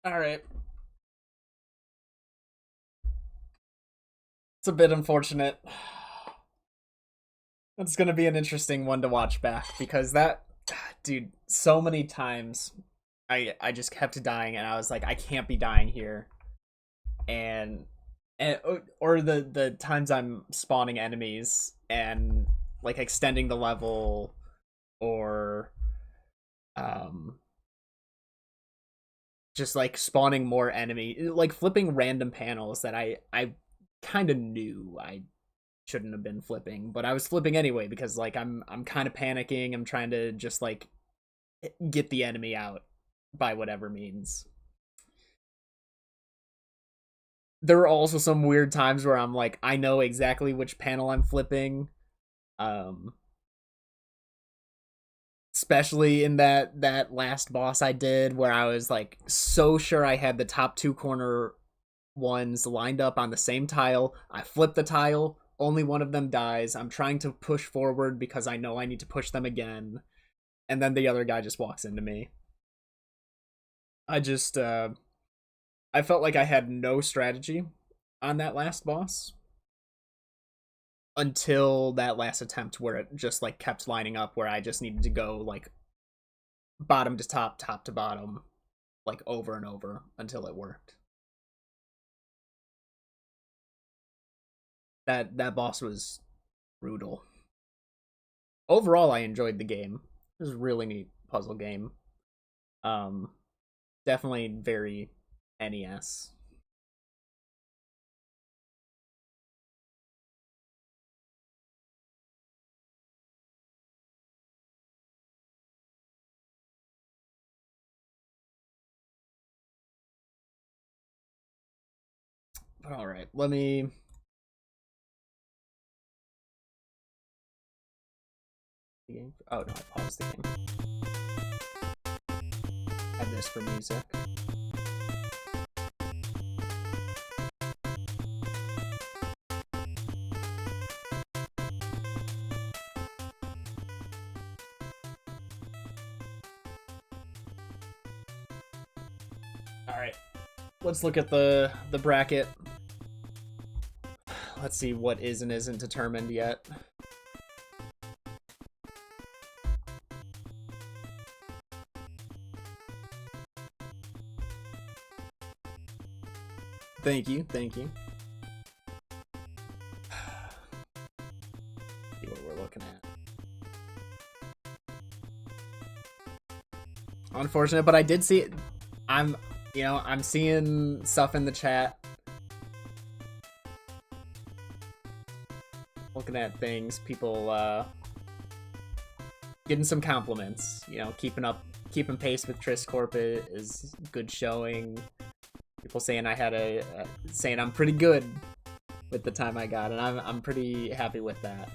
All right. It's a bit unfortunate. It's going to be an interesting one to watch back because dude, so many times I just kept dying and I was like I can't be dying here. And or the times I'm spawning enemies and like extending the level or um just like spawning more enemy, like flipping random panels that I kind of knew I shouldn't have been flipping, but I was flipping anyway because like I'm kind of panicking. I'm trying to just like get the enemy out by whatever means. There were also some weird times where I'm like I know exactly which panel I'm flipping. Um Especially in that last boss I did where I was like so sure I had the top two corner ones lined up on the same tile. I flip the tile, only one of them dies. I'm trying to push forward because I know I need to push them again, and then the other guy just walks into me. I just I felt like I had no strategy on that last boss until that last attempt where it just like kept lining up where I just needed to go like bottom to top, top to bottom, like over and over until it worked. That boss was brutal. Overall, I enjoyed the game. It was a really neat puzzle game. Um, Definitely very NES. But all right, let me. Oh no, I paused the game. Add this for music. All right, let's look at the bracket. Let's see what is and isn't determined yet. Thank you, thank you. See what we're looking at. Unfortunate, but I did see it. I'm, I'm seeing stuff in the chat, looking at things. People getting some compliments. Keeping pace with Triscorp is good showing. People saying saying I'm pretty good with the time I got, and I'm pretty happy with that.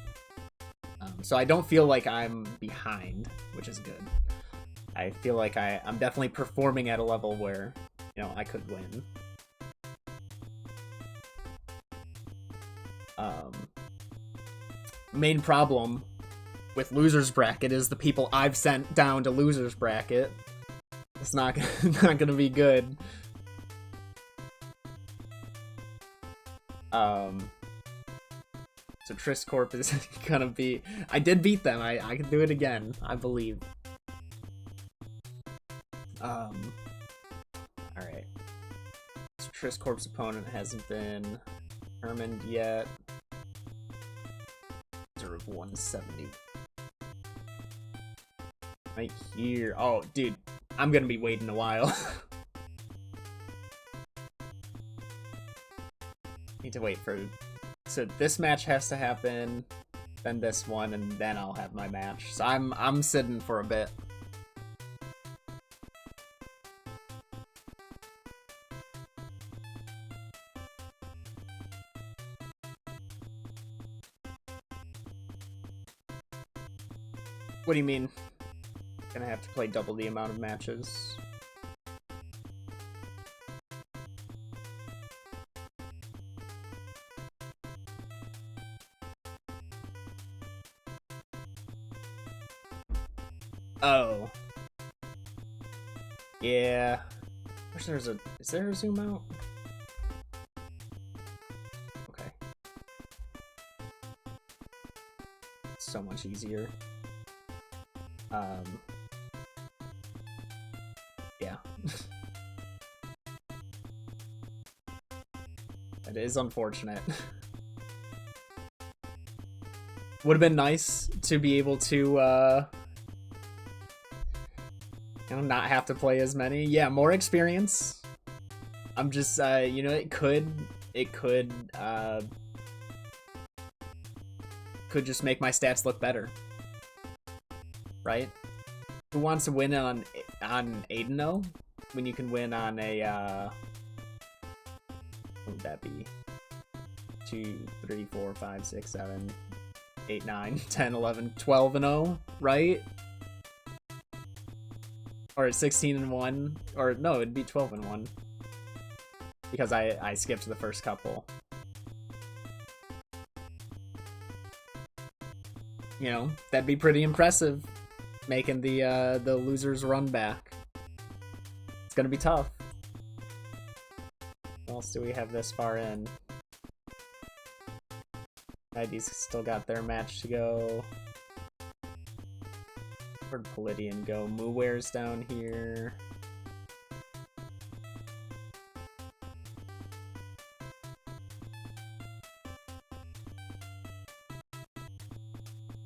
So I don't feel like I'm behind, which is good. I feel like I'm definitely performing at a level where I could win. Um, Main problem with losers bracket is the people I've sent down to losers bracket. It's not not gonna be good. So Triscorp is gonna be. I did beat them. I can do it again. I believe. All right. So Triscorp's opponent hasn't been determined yet. Reserve 170. Right here. Oh, dude, I'm gonna be waiting a while. Need to wait for. So this match has to happen, then this one, and then I'll have my match. So I'm sitting for a bit. What do you mean? Gonna have to play double the amount of matches. Oh. Yeah. Is there a zoom out? Okay. It's so much easier. Yeah. It is unfortunate. Would have been nice to be able to, you know, not have to play as many. Yeah, more experience. I'm just, you know, it could just make my stats look better, right? Who wants to win on 8-0 when you can win on a, what would that be? 2, 3, 4, 5, 6, 7, 8, 9, 10, 11, 12-0, right? Or 16-1, or no, it'd be 12-1 because I skipped the first couple. You know, that'd be pretty impressive, making the losers run back. It's gonna be tough. What else do we have this far in? ID's still got their match to go. Where'd Palladian go? Mooware's down here.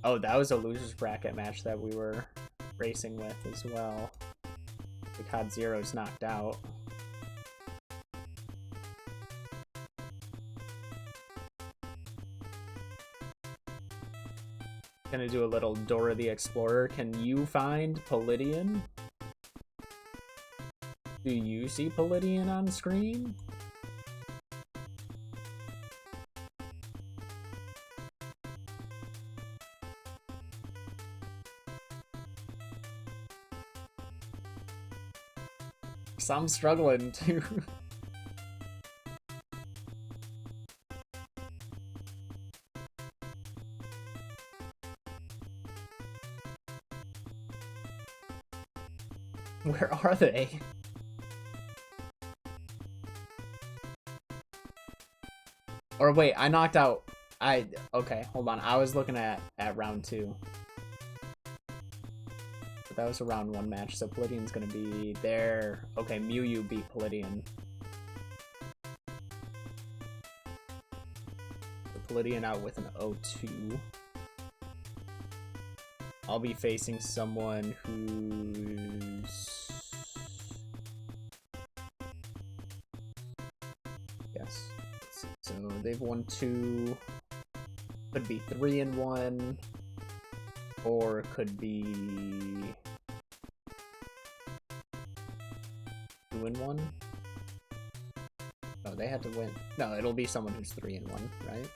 Oh, that was a loser's bracket match that we were racing with as well. The COD Zero's knocked out. Gonna do a little Dora the Explorer. Can you find Palladian? Do you see Palladian on screen? So I'm struggling to. Where are they? Or wait, I knocked out. Okay, hold on. I was looking at round 2. But that was a round 1 match, so Palladian's gonna be there. Okay, Mew beat Palladian. Palladian out with an 0-2. I'll be facing someone who's... Yes. So they've won 2. Could be 3-1. Or it could be... 2-1? Oh, they had to win. No, it'll be someone who's 3-1, right?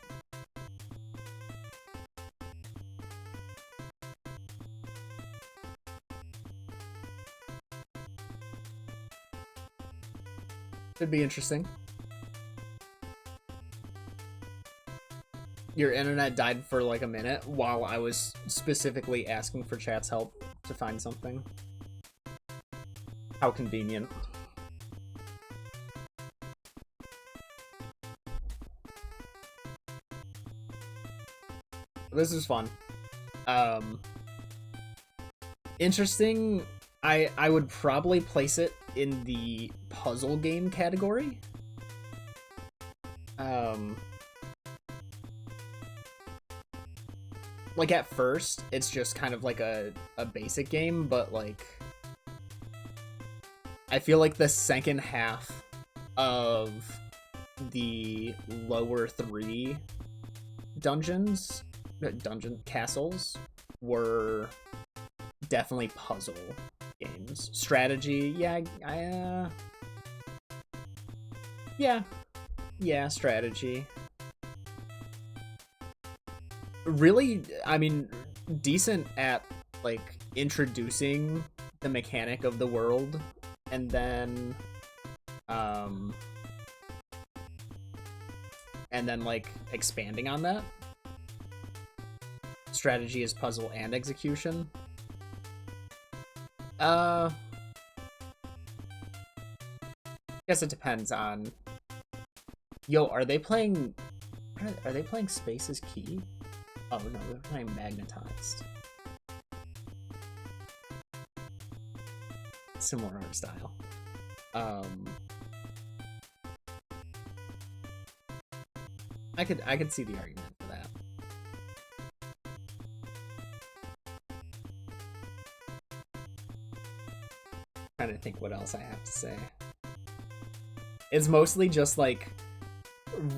Could be interesting. Your internet died for like a minute while I was specifically asking for chat's help to find something. How convenient. This is fun. Interesting. I would probably place it in the puzzle game category. Like at first, it's just kind of like a basic game, but like I feel like the second half of the lower 3 castles were definitely puzzle games. Strategy, yeah, strategy. Really, I mean, decent at like introducing the mechanic of the world and then like expanding on that. Strategy is puzzle and execution. Guess it depends on. Yo, are they playing? Are they playing Space is Key? Oh no, they're playing Magnetized. Similar art style. I could see the argument for that. Trying to think what else I have to say. It's mostly just like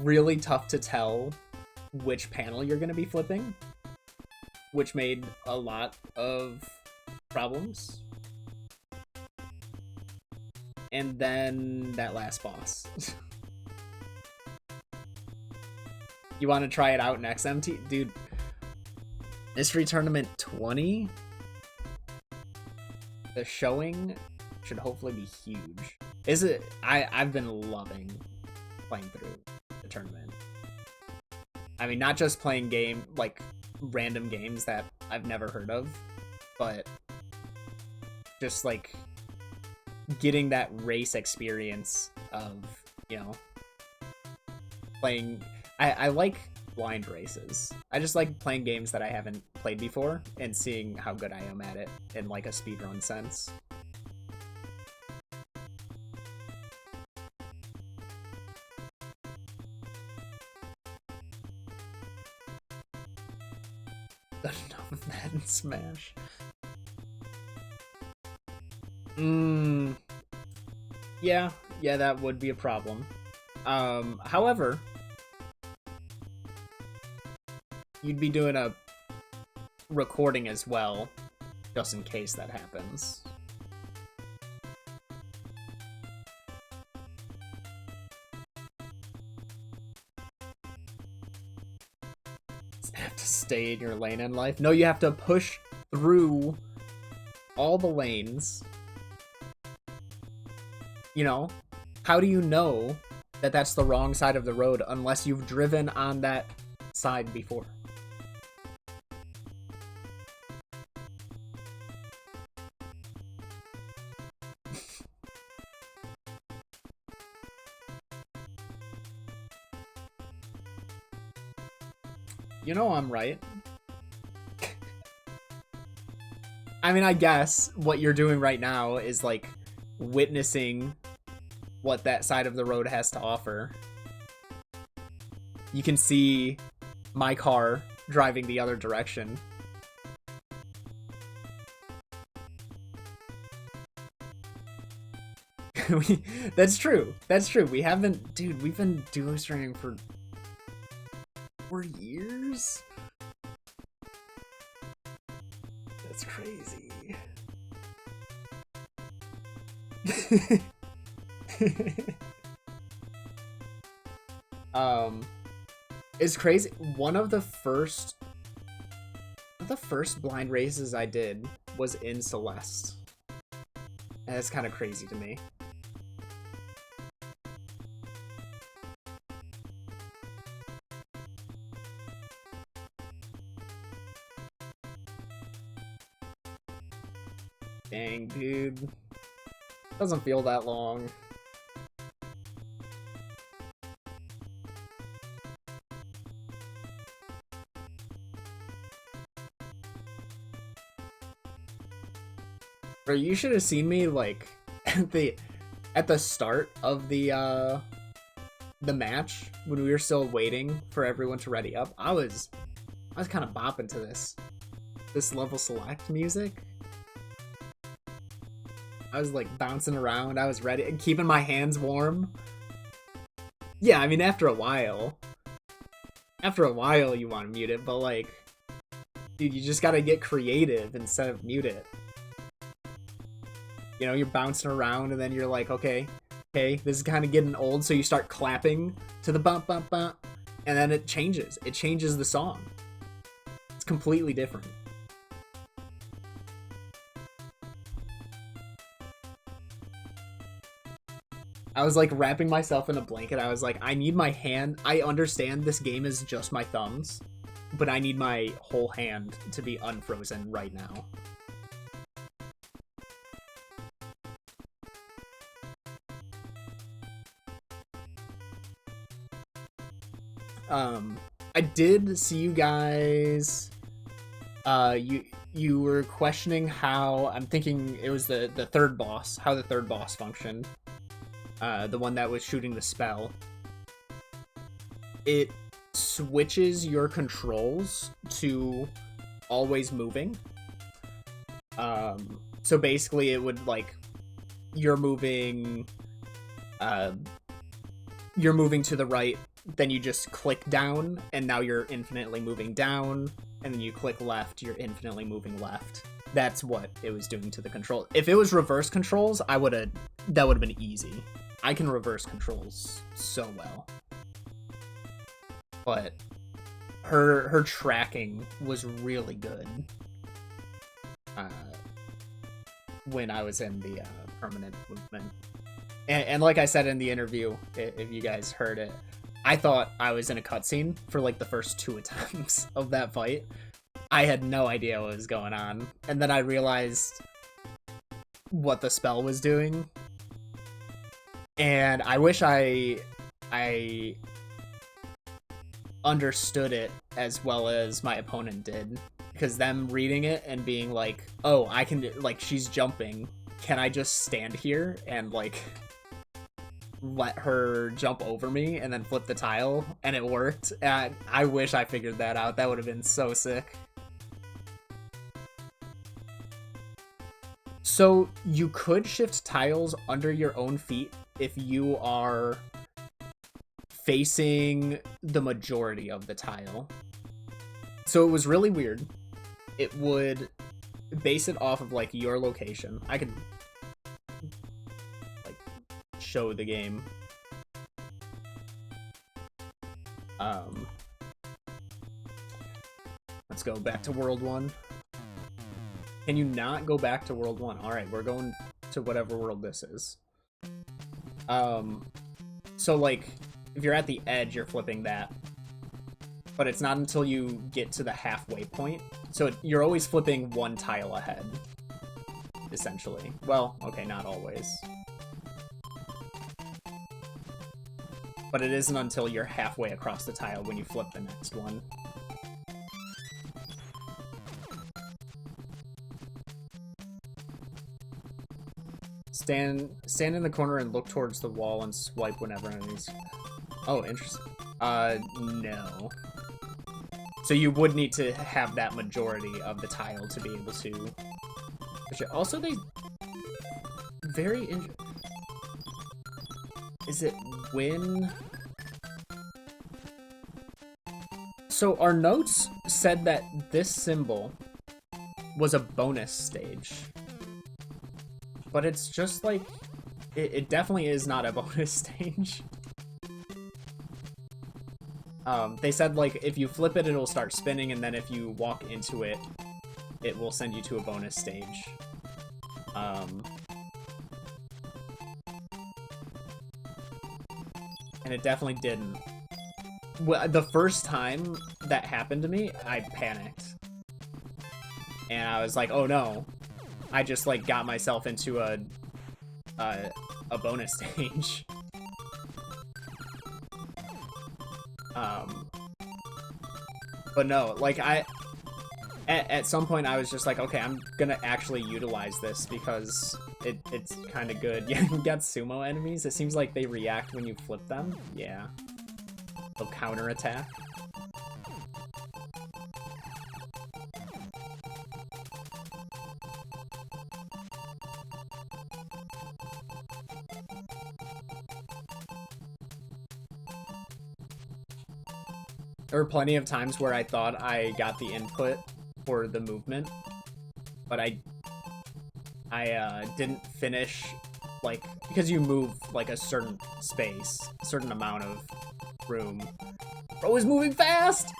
really tough to tell which panel you're going to be flipping, which made a lot of problems. And then that last boss. You want to try it out next, MT? Dude, Mystery Tournament 20? The showing should hopefully be huge. Is it? I've been loving playing through the tournament. I mean, not just playing like random games that I've never heard of, but just like getting that race experience of, you know, playing. I like blind races. I just like playing games that I haven't played before and seeing how good I am at it in like a speedrun sense. Enough of that in Smash. Yeah, that would be a problem. However, you'd be doing a recording as well, just in case that happens. Have to stay in your lane in life. No, you have to push through all the lanes. You know, how do you know that that's the wrong side of the road unless you've driven on that side before? You know I'm right. I mean, I guess what you're doing right now is like witnessing what that side of the road has to offer. You can see my car driving the other direction. That's true. That's true. We haven't, dude, we've been duo streaming for 4 years? That's crazy. It's crazy. One of the first blind races I did was in Celeste. And that's kind of crazy to me. Dang, dude. Doesn't feel that long. Bro, you should have seen me like at the start of the match when we were still waiting for everyone to ready up. I was kind of bopping to this level select music. I was like bouncing around. I was ready and keeping my hands warm. Yeah, I mean after a while you want to mute it, but like, dude, you just gotta get creative instead of mute it. You know, you're bouncing around and then you're like, okay, this is kind of getting old, so you start clapping to the bump, bump, bump, and then it changes. It changes the song. It's completely different. I was like wrapping myself in a blanket. I was like, I need my hand. I understand this game is just my thumbs, but I need my whole hand to be unfrozen right now. I did see you guys. You were questioning how, I'm thinking it was the third boss, how the third boss functioned. The one that was shooting the spell. It switches your controls to always moving. So basically it would, like, you're moving to the right, then you just click down, and now you're infinitely moving down, and then you click left, you're infinitely moving left. That's what it was doing to the control. If it was reverse controls, that would have been easy. I can reverse controls so well. But her tracking was really good when I was in the permanent movement. And like I said in the interview, if you guys heard it, I thought I was in a cutscene for like the first 2 attempts of that fight. I had no idea what was going on. And then I realized what the spell was doing. And I wish I understood it as well as my opponent did. Because them reading it and being like, oh, I can, like, she's jumping. Can I just stand here and, like, let her jump over me and then flip the tile? And it worked. And I wish I figured that out. That would have been so sick. So you could shift tiles under your own feet if you are facing the majority of the tile. So it was really weird. It would base it off of, like, your location. I could, like, show the game. Let's go back to World 1. Can you not go back to World 1? Alright, we're going to whatever world this is. So, like, if you're at the edge, you're flipping that. But it's not until you get to the halfway point. So you're always flipping one tile ahead, essentially. Well, okay, not always. But it isn't until you're halfway across the tile when you flip the next one. Stand in the corner and look towards the wall and swipe whenever enemies. Oh, interesting. No. So you would need to have that majority of the tile to be able to. Also, they very. Is it when? So our notes said that this symbol was a bonus stage. But it's just like, it definitely is not a bonus stage. They said, like, if you flip it, it'll start spinning, and then if you walk into it, it will send you to a bonus stage. And it definitely didn't. Well, the first time that happened to me, I panicked. And I was like, oh no. I just, like, got myself into a bonus stage. But no, like, at some point I was just like, okay, I'm gonna actually utilize this because it's kind of good. Yeah, you got sumo enemies. It seems like they react when you flip them. Yeah. They'll counterattack. There were plenty of times where I thought I got the input for the movement, but I didn't finish, like, because you move, like, a certain space, a certain amount of room. Bro is moving fast!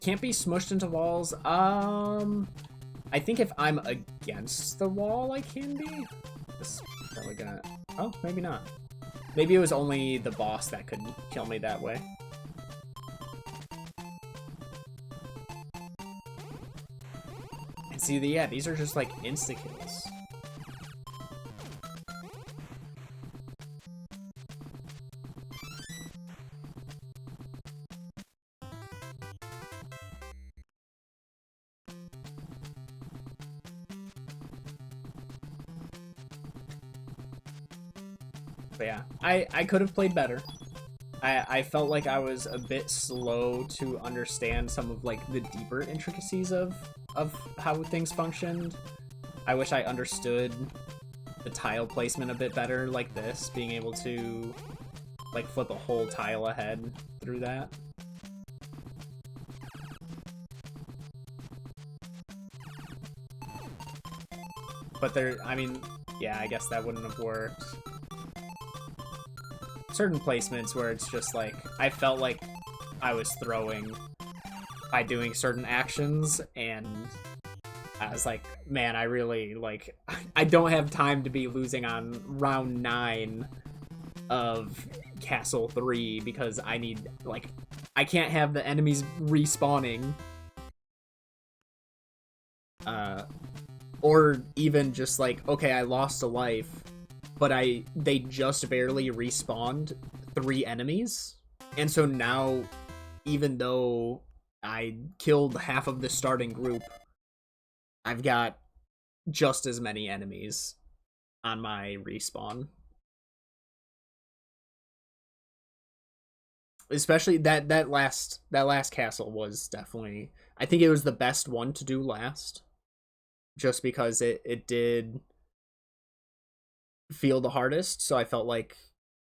Can't be smushed into walls. I think if I'm against the wall, I can be. This is probably gonna. Oh, maybe not. Maybe it was only the boss that could kill me that way. see, yeah, these are just like insta-kills. But yeah, I could have played better. I felt like I was a bit slow to understand some of like the deeper intricacies of how things functioned. I wish I understood the tile placement a bit better, like this, being able to like flip a whole tile ahead through that. But there, I mean, yeah, I guess that wouldn't have worked. Certain placements where it's just like, I felt like I was throwing by doing certain actions, and I was like, man, I really, like, I don't have time to be losing on round 9 of Castle 3 because I need, like, I can't have the enemies respawning. Or even just like, okay, I lost a life, but they just barely respawned 3 enemies. And so now, even though I killed half of the starting group, I've got just as many enemies on my respawn. Especially that last castle was definitely, I think it was the best one to do last, just because it did feel the hardest, so I felt like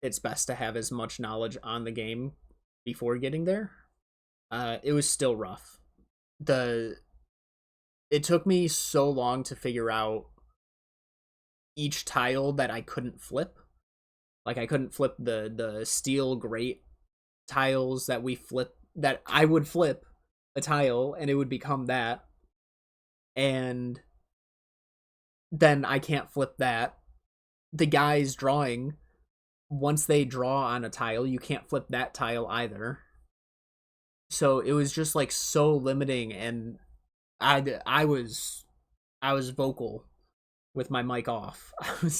it's best to have as much knowledge on the game before getting there. It was still rough. It took me so long to figure out each tile that I couldn't flip. Like I couldn't flip the steel grate tiles that we flip, that I would flip a tile and it would become that, and then I can't flip that. The guys drawing, once they draw on a tile, you can't flip that tile either. So it was just like so limiting, and I was vocal with my mic off.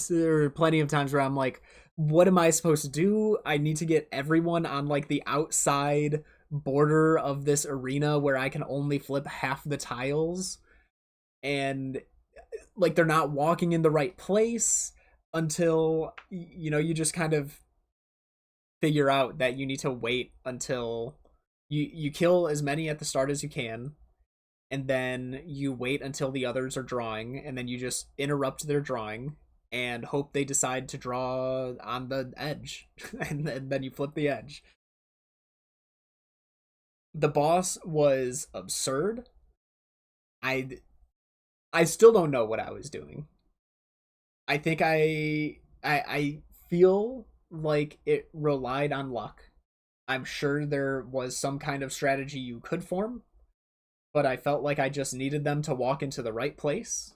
There were plenty of times where I'm like, what am I supposed to do? I need to get everyone on like the outside border of this arena where I can only flip half the tiles, and like they're not walking in the right place until you just kind of figure out that you need to wait until you kill as many at the start as you can, and then you wait until the others are drawing, and then you just interrupt their drawing and hope they decide to draw on the edge and then you flip the edge. The boss was absurd. I i still don't know what I was doing. I think I feel like it relied on luck. I'm sure there was some kind of strategy you could form, but I felt like I just needed them to walk into the right place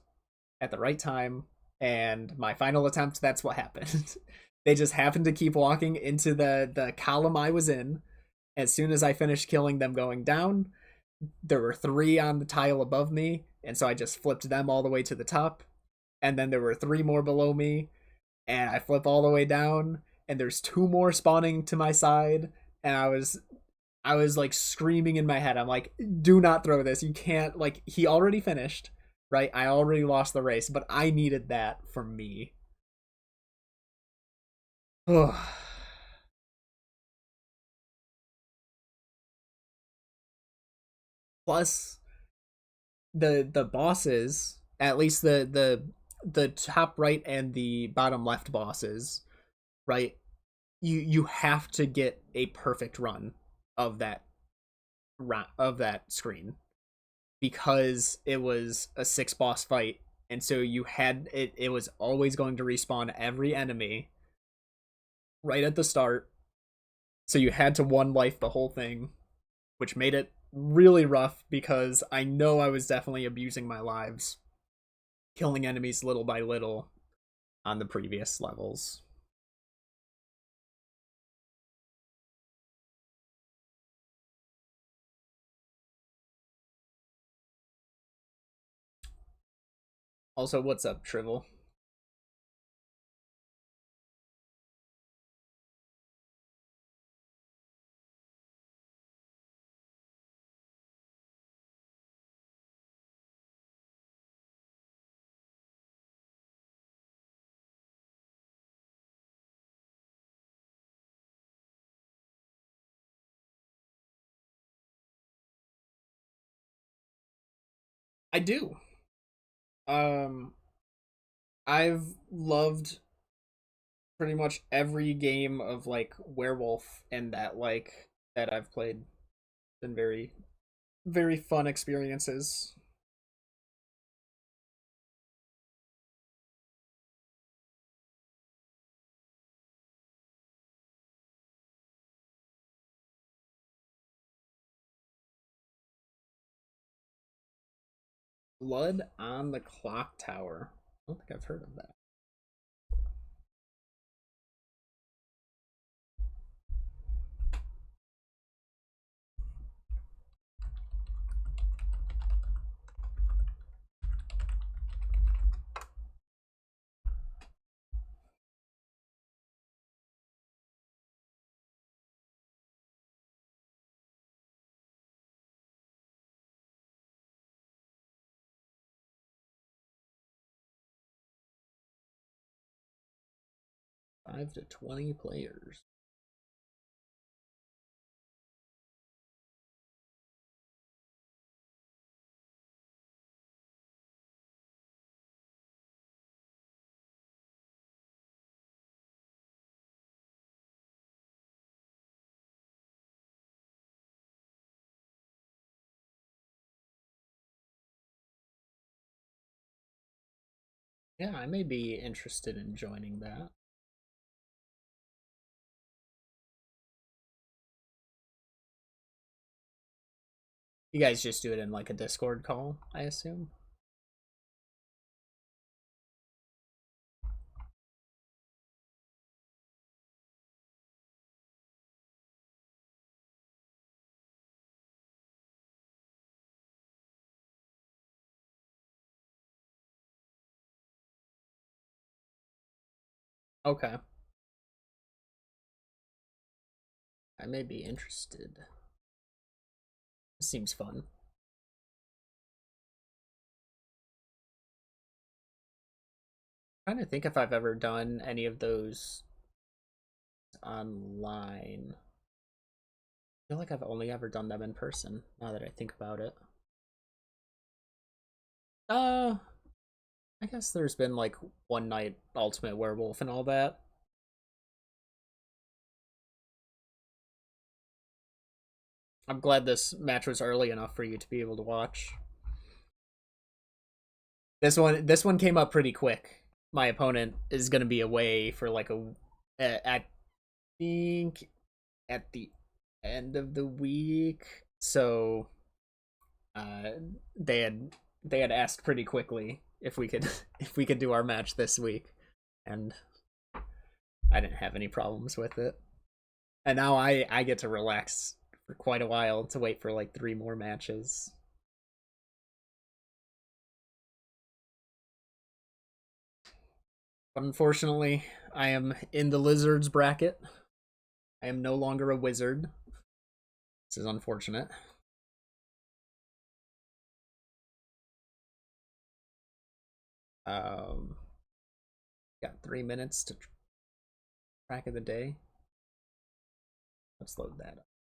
at the right time, and my final attempt, that's what happened. They just happened to keep walking into the column I was in. As soon as I finished killing them going down, there were 3 on the tile above me, and so I just flipped them all the way to the top, and then there were 3 more below me, and I flip all the way down, and there's 2 more spawning to my side, and I was like screaming in my head. I'm like, do not throw this. You can't, like, he already finished, right? I already lost the race, but I needed that for me. Plus the bosses, at least the top right and the bottom left bosses, right? You have to get a perfect run of that screen, because it was a 6 boss fight, and so you had it was always going to respawn every enemy right at the start, so you had to one life the whole thing, which made it really rough because I know I was definitely abusing my lives, killing enemies little by little on the previous levels. Also, what's up, Trivel? I do. Um, I've loved pretty much every game of like werewolf and that I've played. Been very fun experiences. Blood on the Clock Tower. I don't think I've heard of that. 5 to 20 players. Yeah, I may be interested in joining that. You guys just do it in like a Discord call, I assume. Okay. I may be interested. Seems fun. I'm trying to think if I've ever done any of those online. I feel like I've only ever done them in person, now that I think about it. Uh, I guess there's been like one night Ultimate Werewolf and all that. I'm glad this match was early enough for you to be able to watch. This one came up pretty quick. My opponent is gonna be away for like I think at the end of the week. So uh they had they had asked pretty quickly if we could if we could do our match this week, and I didn't have any problems with it. And now I get to relax for quite a while to wait for like 3 more matches. But unfortunately, I am in the lizards bracket. I am no longer a wizard. This is unfortunate. Um, got 3 minutes to track of the day. Let's load that up.